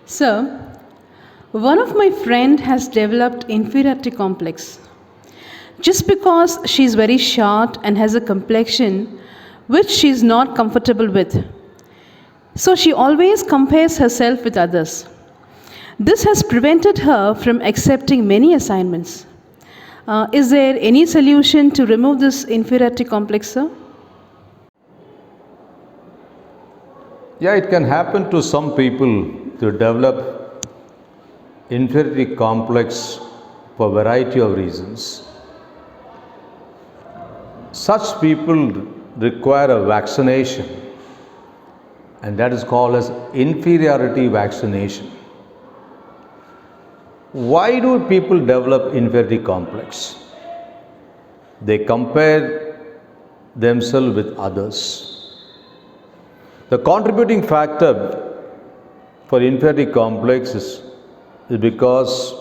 Sir, one of my friend has developed inferiority complex. Just because she is very short and has a complexion which she is not comfortable with. So she always compares herself with others. This has prevented her from accepting many assignments. Is there any solution to remove this inferiority complex, sir? Yeah, it can happen to some people to develop inferiority complex for a variety of reasons. Such people require a vaccination, and that is called as inferiority vaccination. Why do people develop inferiority complex? They compare themselves with others. The contributing factor for inferiority complex is because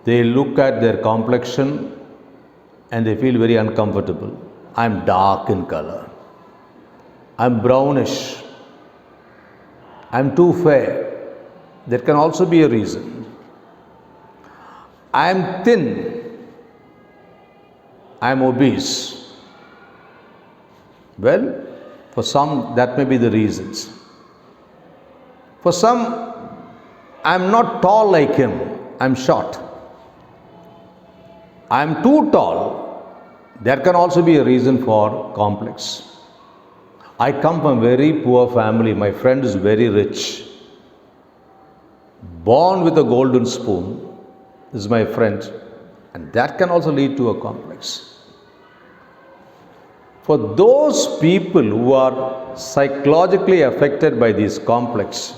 they look at their complexion and they feel very uncomfortable. I'm dark in color. I'm brownish. I'm too fair. That can also be a reason. I'm thin. I'm obese. Well, for some, that may be the reasons. For some, I'm not tall like him. I'm short. I'm too tall. That can also be a reason for complex. I come from a very poor family. My friend is very rich. Born with a golden spoon. This is my friend. And that can also lead to a complex. For those people who are psychologically affected by this complex,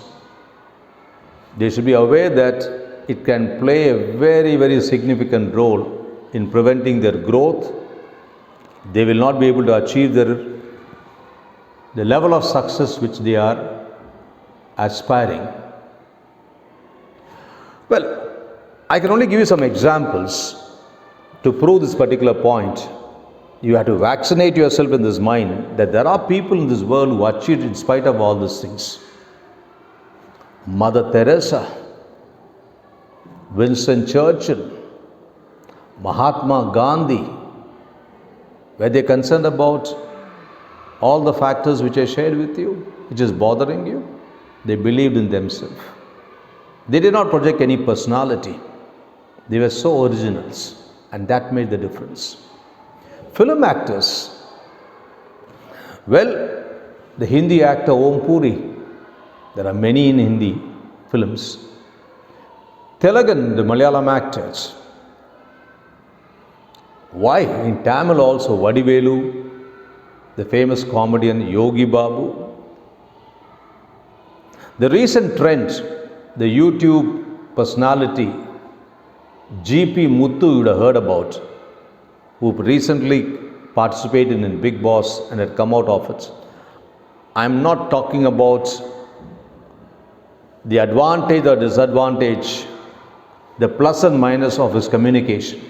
they should be aware that it can play a very, very significant role in preventing their growth. They will not be able to achieve the level of success which they are aspiring. Well, I can only give you some examples to prove this particular point. You have to vaccinate yourself in this mind that there are people in this world who achieved in spite of all these things. Mother Teresa, Winston Churchill, Mahatma Gandhi, were they concerned about all the factors which I shared with you, which is bothering you? They believed in themselves. They did not project any personality. They were so originals, and that made the difference. Film actors. Well, the Hindi actor Om Puri, there are many in Hindi films. Telugu, the Malayalam actors. Why? In Tamil also, Vadivelu, the famous comedian Yogi Babu. The recent trend, the YouTube personality GP Muthu you would have heard about, who recently participated in Big Boss and had come out of it. I'm not talking about the advantage or disadvantage, the plus and minus of his communication.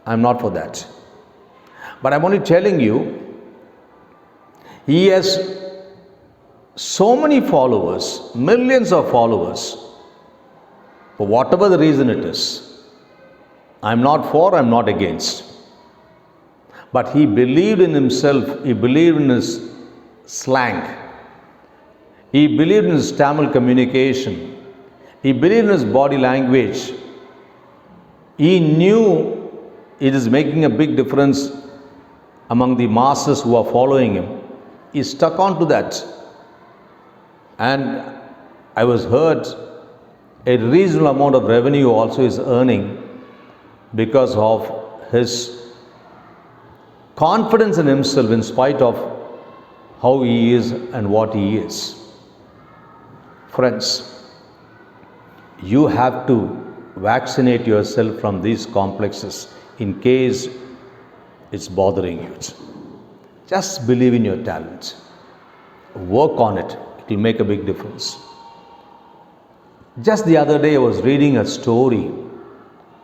I'm not for that. But I'm only telling you, he has so many followers, millions of followers, for whatever the reason it is. I'm not for, I'm not against. But he believed in himself, he believed in his slang, he believed in his Tamil communication, he believed in his body language. He knew it is making a big difference among the masses who are following him. He stuck on to that. And I was heard a reasonable amount of revenue also is earning because of his confidence in himself in spite of how he is and what he is. Friends, you have to vaccinate yourself from these complexes in case it's bothering you. Just believe in your talent. Work on it. It will make a big difference. Just the other day I was reading a story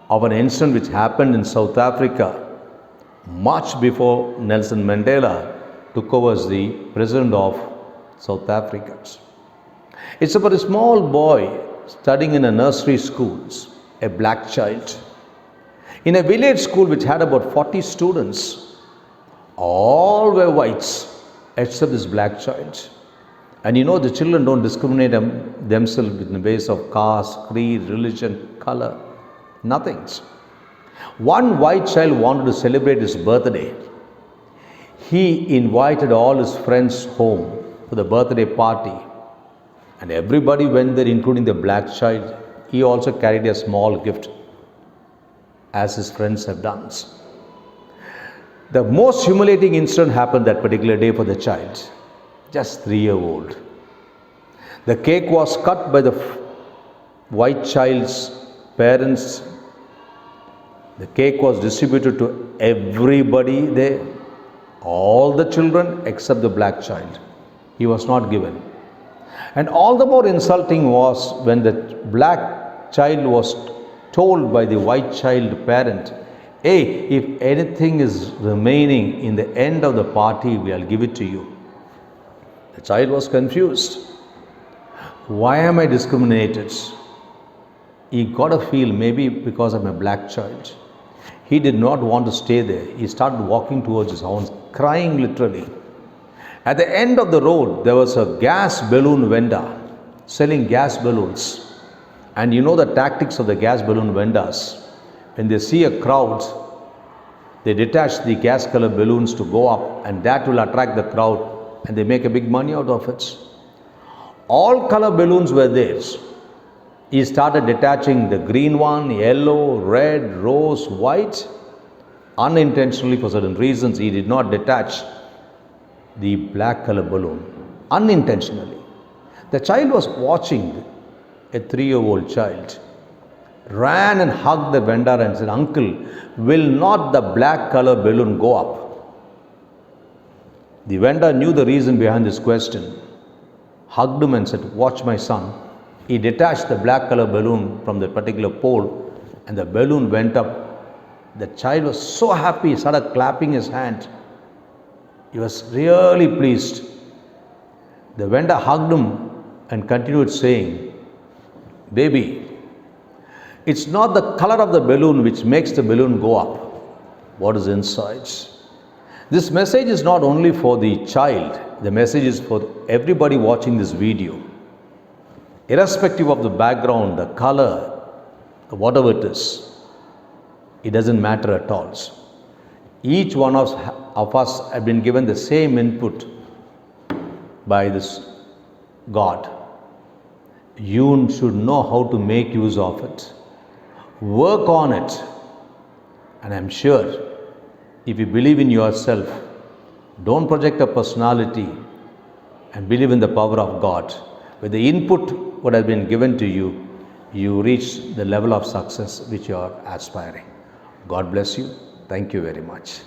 of an incident which happened in South Africa much before Nelson Mandela took over as the president of South Africa. It's about a small boy studying in a nursery school, a black child. In a village school which had about 40 students, all were whites except this black child. And you know, the children don't discriminate themselves in the base of caste, creed, religion, color, nothing. One white child wanted to celebrate his birthday. He invited all his friends home for the birthday party. And everybody went there, including the black child. He also carried a small gift, as his friends have done. The most humiliating incident happened that particular day for the child, just 3-year-old. The cake was cut by the white child's parents. The cake was distributed to everybody there, all the children except the black child. He was not given. And all the more insulting was when the black child was told by the white child parent, "Hey, if anything is remaining in the end of the party, we'll give it to you." The child was confused. Why am I discriminated? He got a feel maybe because I'm a black child. He did not want to stay there. He started walking towards his house, crying literally. At the end of the road, there was a gas balloon vendor selling gas balloons. And you know the tactics of the gas balloon vendors. When they see a crowd, they detach the gas colored balloons to go up, and that will attract the crowd, and they make a big money out of it. All color balloons were theirs. He started detaching the green one, yellow, red, rose, white. Unintentionally, for certain reasons, he did not detach the black color balloon. Unintentionally. The child was watching, a 3-year-old child, ran and hugged the vendor and said, "Uncle, will not the black color balloon go up?" The vendor knew the reason behind this question, hugged him and said, "Watch my son." He detached the black color balloon from the particular pole, and the balloon went up. The child was so happy, he started clapping his hand. He was really pleased. The vendor hugged him and continued saying, "Baby, it's not the color of the balloon which makes the balloon go up. What is inside?" This message is not only for the child, the message is for everybody watching this video. Irrespective of the background, the color, whatever it is, it doesn't matter at all. Each one of us have been given the same input by this God. You should know how to make use of it. Work on it. And I'm sure if you believe in yourself, don't project a personality and believe in the power of God. With the input what has been given to you, you reach the level of success which you are aspiring. God bless you. Thank you very much.